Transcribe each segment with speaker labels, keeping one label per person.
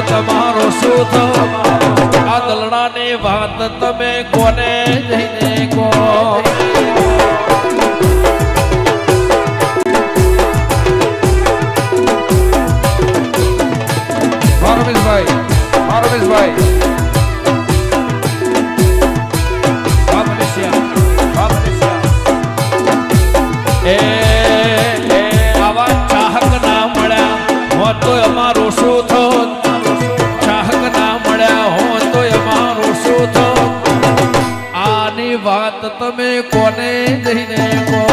Speaker 1: તમારો શું થયો આ દલડાની વાત તમે કોને જઈને કહો
Speaker 2: રમેશભાઈ
Speaker 1: આવા ચાહક ના મળ્યા હો તો અમારું શું થયું ચાહક ના મળ્યા હો તો અમારું શું થયું આની વાત તમે કોને જઈને કહો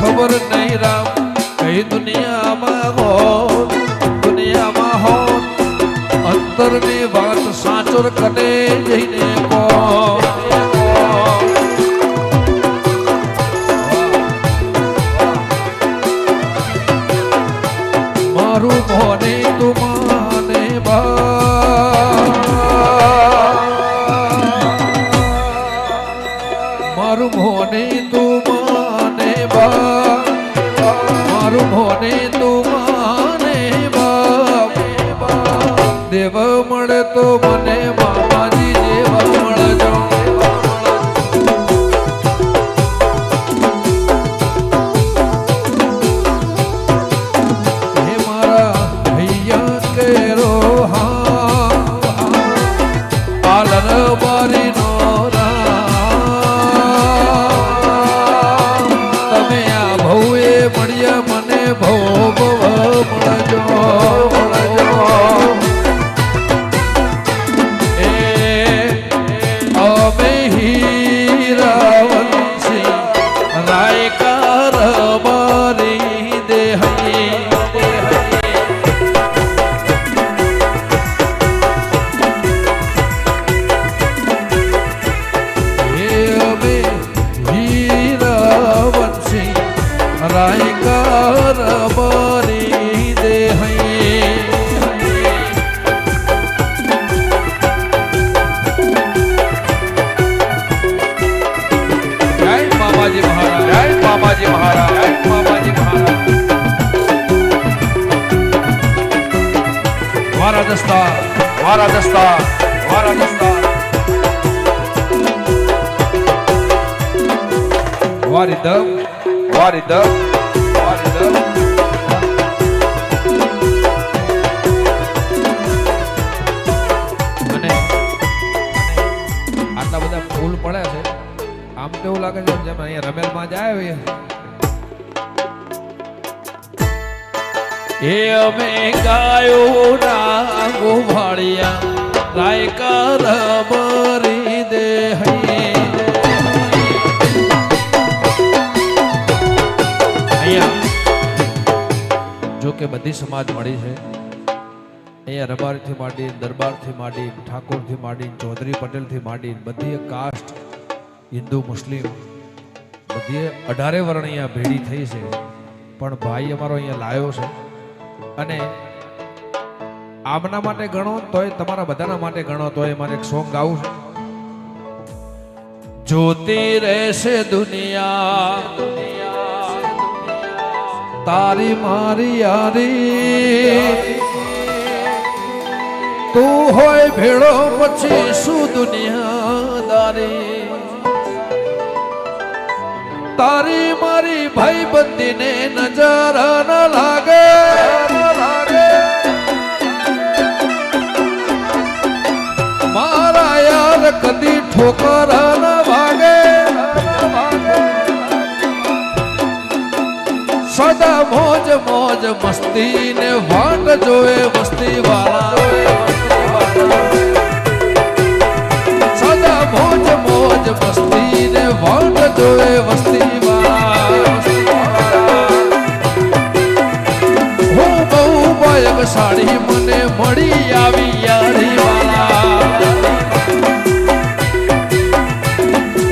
Speaker 1: ખબર નહીં રામ કઈ દુનિયામાં હો અંતરની વાત સાચોર કને જઈને કહો મારું મોને તું માને મારું મોને તું માને મારું મોને તું માને દેવ મળે તો મને મામાજી દેવ મળજો હે મારા ભૈયા કેરો હા આલન બારી નો મને ભવ મળજો એ અમે હીરાવંશી રાયકાર મારી દેહી અમે હીરાવંશી રાયકાર મારી દેહી જય મામાજી મહારાજ જય મામાજી મહારાજ જય મામાજી મહારાજ વારા દસ્તા વારા દસ્તા વારા દસ્તા વારી દમ વારી દમ વારી દમ અને આટલા બધા ફૂલ પડ્યા છે આમ તો એવું લાગે છે જેમ અહીંયા રમેલમાં જાય એ અમે ગાયો ના ગોવાળિયા રાયકાર મારી દેહી જો કે બધી સમાજ મળી છે અહીંયા રબારીથી માંડી દરબારથી માંડી ઠાકોરથી માંડી ચૌધરી પટેલથી માંડી બધી કાસ્ટ હિન્દુ મુસ્લિમ બધી 18 વર્ણ અહીંયા ભેડી થઈ છે પણ ભાઈ અમારો અહીંયા લાયો છે અને આમના માટે ગણો તોય તમારા બધાના માટે ગણો તોય મારે એક સોંગ ગાવું છે જોતી રહેશે દુનિયા તારી મારી યારી તું હોય ભેળો પછી શું દુનિયાદારી તારી મારી ભાઈ બંદીને નજર ન લાગે મારા યાર કદી ઠોકર ન વાગે સદા મોજ મોજ મસ્તી ને વાટ જોવે મસ્તી વાળા સદા મોજ મોજ મસ્તી ને વાટ જોવે મસ્તી વાળા સાડી મને મળી આવી યારી વાલા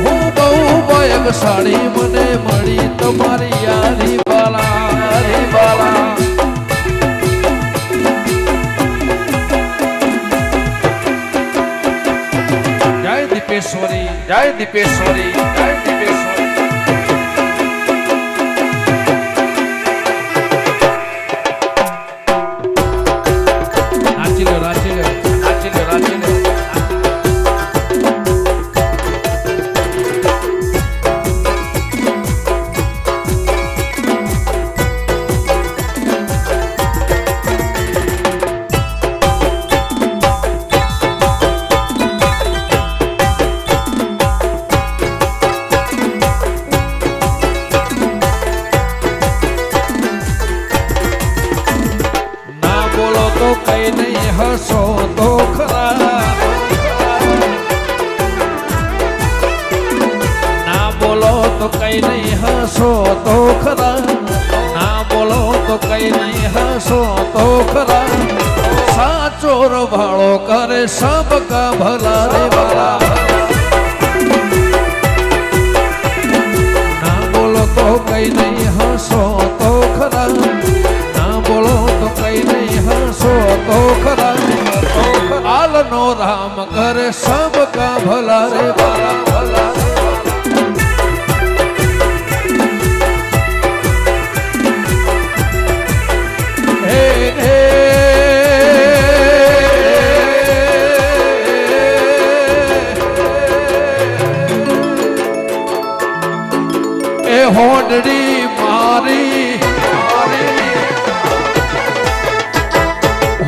Speaker 1: હું બહુ બયગ સાડી મને મળી તમારી યારી વાલા રે વાલા જય દીપેશ્વરી જય દીપેશ્વરી જય દીપેશ્વરી तो कई नहीं हंसो तो खरा ना बोलो तो कई नहीं हंसो तो खरा ना बोलो तो कई नहीं हंसो तो खरा साचो रवाड़ो करे सबका भला रे वाला ना बोलो तो कई नहीं हंसो तो खरा बोलो तो कई नहीं हंसो तो खरा आलनो राम करे सबका भला रे वाला भला हे हे ए होडड़ी मारी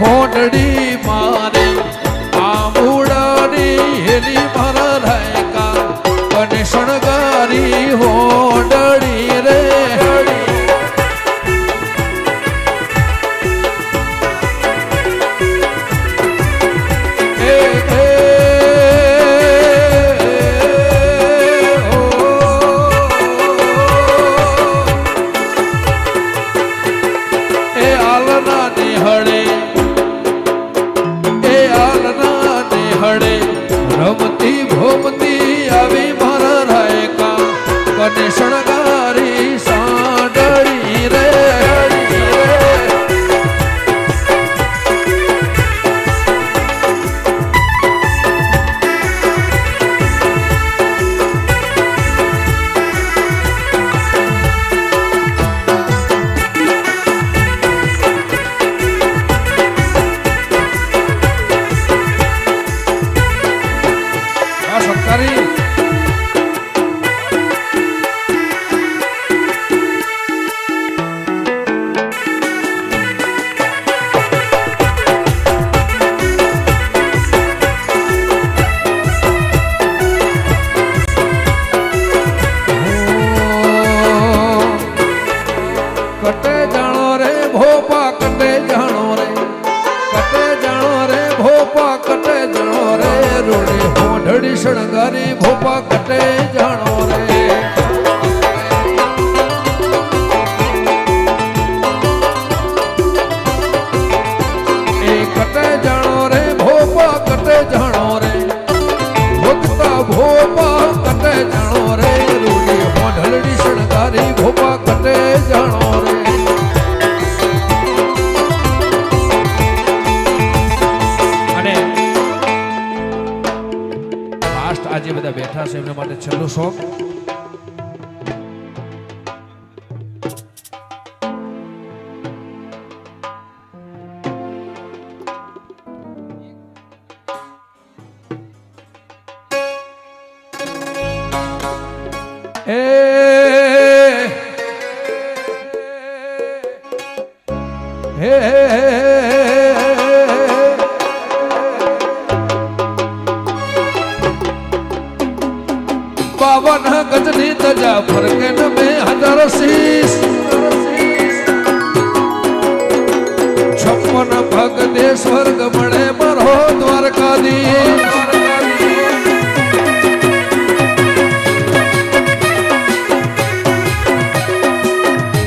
Speaker 1: होडड़ी मारी आमुड़ानी हेली मारा रहेगा कने शणगारी होडड़ी रे रमती भोमती अभी मारा रहेगा कने शणगारी सांडड़ी रे कटे जानो रे भोपा कटे जानो रे भोपा कटे जानो रे रोड़े होडड़ी शणगारी भोपा कटे जानो रे ए कटे जानो रे भोपा कटे जानो रे भक्ता भोपा कटे जानो रे रोड़े होडड़ी शणगारी भोपा कटे जानो रे આજે બધા બેઠા છે એમના માટે છેલ્લું શોખ बावन गजनी तजा फरकन में हजार शीश 56 भग दे स्वर्ग मणे मरो द्वारकाधीश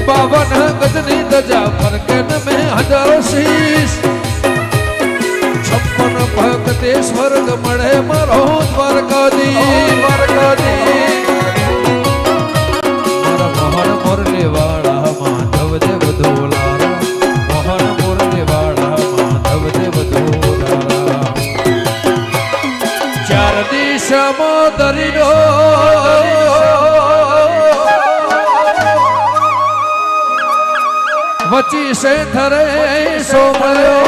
Speaker 1: 52 गजनी तजा फरकन में हजार शीश छप्पन भक्ते स्वर्ग मळे मारो द्वारकाधीश मारा मोहन मुरली वाला माधव देव दुलारा मोहन मुरली वाला माधव देव दुलारा चार दिशाમાં દરિયો વચી સે ધરે સોમળ્યો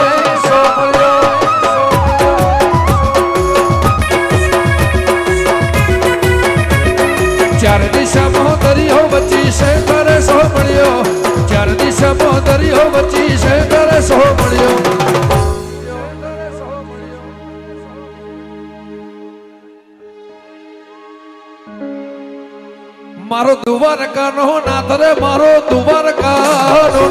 Speaker 1: ચાર દિશામાં દરિયો વચી સે ધરે સોમળ્યો ચાર દિશામાં દરિયો વચી સે ધરે સોમળ્યો मारो द्वारका नो नाथ रे मारो द्वारका नो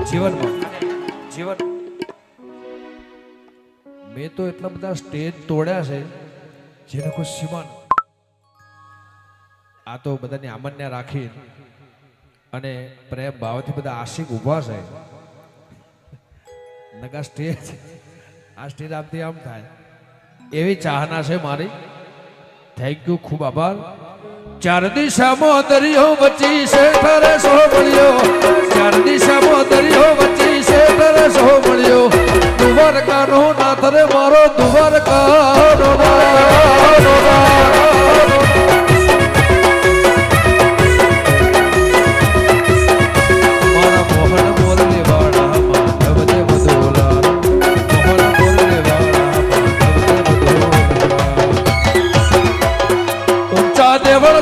Speaker 1: जीवन मैं तो એટલા બધા સ્ટેજ તોડ્યા છે જેને કોઈ સીમા આ તો બધાની આમન્ય રાખી અને પ્રેમ ભાવથી બધા આશિક ઊભા છે નકા સ્ટેજ આ સ્ટેજ આમથી આમ થાય એવી ચાહના છે મારી થેન્ક યુ ખૂબ આભાર ચાર દિશામાં દરિયો વચ્ચે છે ઠરે સો મળ્યો ચાર દિશામાં દરિયો વચ્ચે છે ઠરે સો મળ્યો દ્વારકાનો નાથ રે મારો દ્વારકાનો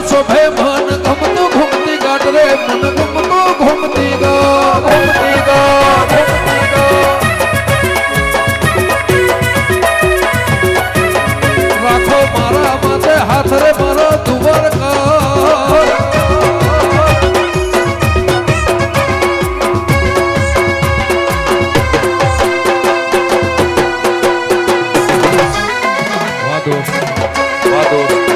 Speaker 1: शोभे मन घूमतो घूमती गाट रे मन घूमतो घूमती गा राखो मारा माथे हाथ रे मारा द्वारका वाह दोस्त